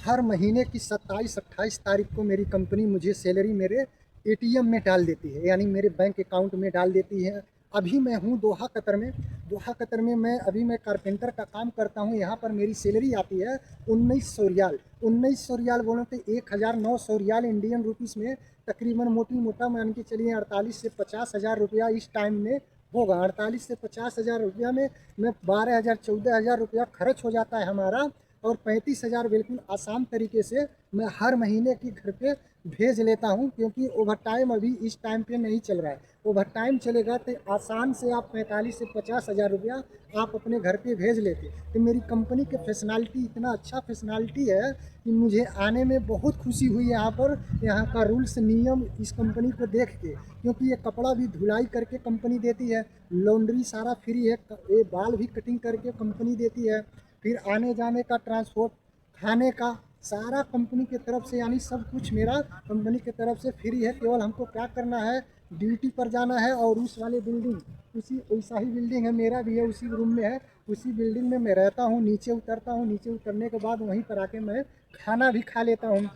हर महीने की 27-28 तारीख को मेरी कंपनी मुझे सैलरी मेरे एटीएम में डाल देती है, यानी मेरे बैंक अकाउंट में डाल देती है। अभी मैं हूँ दोहा कतर में। दोहा कतर में मैं कारपेंटर का काम करता हूँ। यहाँ पर मेरी सैलरी आती है 1900 रियाल। 1900 रियाल बोलो तो 1900 रियाल इंडियन रुपीस में तकरीबन मोटी मोटा मान के चलिए 48 से 50 हज़ार रुपया इस टाइम में होगा। 48 से 50 हज़ार रुपया में मैं 12,000 14,000 रुपया खर्च हो जाता है हमारा, और 35,000 बिल्कुल आसान तरीके से मैं हर महीने की घर पे भेज लेता हूँ, क्योंकि ओवर टाइम अभी इस टाइम पे नहीं चल रहा है। ओवर टाइम चलेगा तो आसान से आप 45 से 50 हज़ार रुपया आप अपने घर पे भेज लेते। तो मेरी कंपनी के फैसिलिटी इतना अच्छा फैसिलिटी है कि मुझे आने में बहुत खुशी हुई यहाँ पर। यहाँ का रूल्स नियम इस कंपनी को देख के, क्योंकि ये कपड़ा भी धुलाई करके कंपनी देती है, लॉन्ड्री सारा फ्री है, ये बाल भी कटिंग करके कंपनी देती है, फिर आने जाने का ट्रांसपोर्ट, खाने का सारा कंपनी की तरफ से, यानी सब कुछ मेरा कंपनी की तरफ से फ्री है। केवल हमको क्या करना है, ड्यूटी पर जाना है, और उस वाले बिल्डिंग उसी वैसा ही बिल्डिंग है, मेरा भी है, उसी रूम में है, उसी बिल्डिंग में मैं रहता हूँ। नीचे उतरता हूँ, नीचे उतरने के बाद वहीं पर आके मैं खाना भी खा लेता हूँ,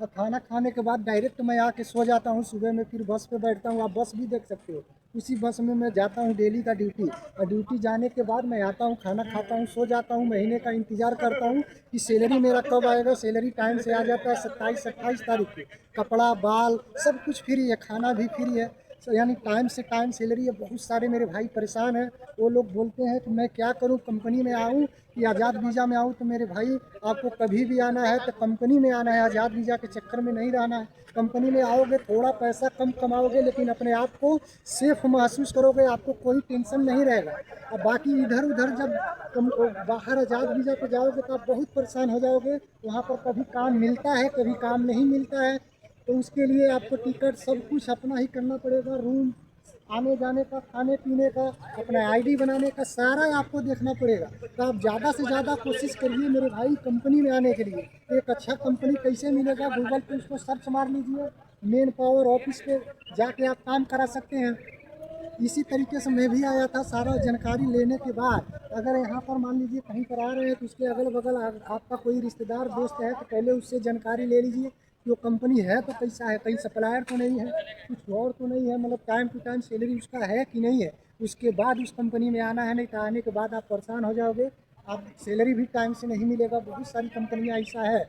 और खाना खाने के बाद डायरेक्ट मैं आके सो जाता हूँ। सुबह में फिर बस पे बैठता हूँ, आप बस भी देख सकते हो, उसी बस में मैं जाता हूँ डेली का ड्यूटी। और ड्यूटी जाने के बाद मैं आता हूँ, खाना खाता हूँ, सो जाता हूँ। महीने का इंतज़ार करता हूँ कि सैलरी मेरा कब आएगा। सैलरी टाइम से आ जाता है 27-28 तारीख को। कपड़ा बाल सब कुछ फ्री है, खाना भी फ्री है, यानी टाइम से टाइम सैलरी है। बहुत सारे मेरे भाई परेशान हैं, वो लोग बोलते हैं कि मैं क्या करूं, कंपनी में आऊं कि आज़ाद वीज़ा में आऊं। तो मेरे भाई, आपको कभी भी आना है तो कंपनी में आना है, आज़ाद वीज़ा के चक्कर में नहीं रहना है। कंपनी में आओगे थोड़ा पैसा कम कमाओगे, लेकिन अपने आप को सेफ महसूस करोगे, आपको कोई टेंशन नहीं रहेगा। और बाकी इधर उधर जब बाहर आज़ाद वीज़ा पे जाओगे तो आप बहुत परेशान हो जाओगे। वहाँ पर कभी काम मिलता है, कभी काम नहीं मिलता है, तो उसके लिए आपको टिकट सब कुछ अपना ही करना पड़ेगा। रूम, आने जाने का, खाने पीने का, अपना आईडी बनाने का सारा आपको देखना पड़ेगा। तो आप ज़्यादा से ज़्यादा कोशिश करिए मेरे भाई कंपनी में आने के लिए। एक अच्छा कंपनी कैसे मिलेगा, गूगल पे उसको सर्च मार लीजिए, मेन पावर ऑफिस पे जाके आप काम करा सकते हैं। इसी तरीके से मैं भी आया था, सारा जानकारी लेने के बाद अगर यहाँ पर मान लीजिए कहीं पर आ रहे हैं तो उसके अगल बगल आपका कोई रिश्तेदार दोस्त है तो पहले उससे जानकारी ले लीजिए कि वो कंपनी है तो कैसा है, कहीं सप्लायर तो नहीं है, कुछ और तो नहीं है, मतलब टाइम टू टाइम सैलरी उसका है कि नहीं है। उसके बाद उस कंपनी में आना है, नहीं तो आने के बाद आप परेशान हो जाओगे, आप सैलरी भी टाइम से नहीं मिलेगा। बहुत सारी कंपनियाँ ऐसा है।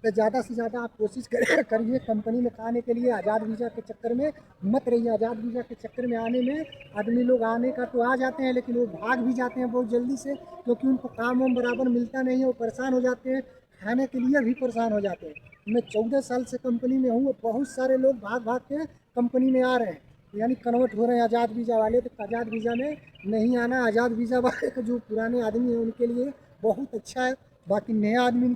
तो ज़्यादा से ज़्यादा आप कोशिश करिए कंपनी में आने के लिए। आज़ाद वीज़ा के चक्कर में मत रहिए। आज़ाद वीज़ा के चक्कर में आने में आदमी लोग आने का तो आ जाते हैं, लेकिन वो भाग भी जाते हैं बहुत जल्दी से, क्योंकि उनको काम वाम बराबर मिलता नहीं है, वो परेशान हो जाते हैं, खाने के लिए भी परेशान हो जाते हैं। मैं 14 साल से कंपनी में हूँ, बहुत सारे लोग भाग भाग के कंपनी में आ रहे हैं, यानी कन्वर्ट हो रहे हैं आज़ाद वीज़ा वाले। तो आज़ाद वीज़ा में नहीं आना। आज़ाद वीज़ा वाले जो पुराने आदमी हैं उनके लिए बहुत अच्छा है, बाकी नया आदमी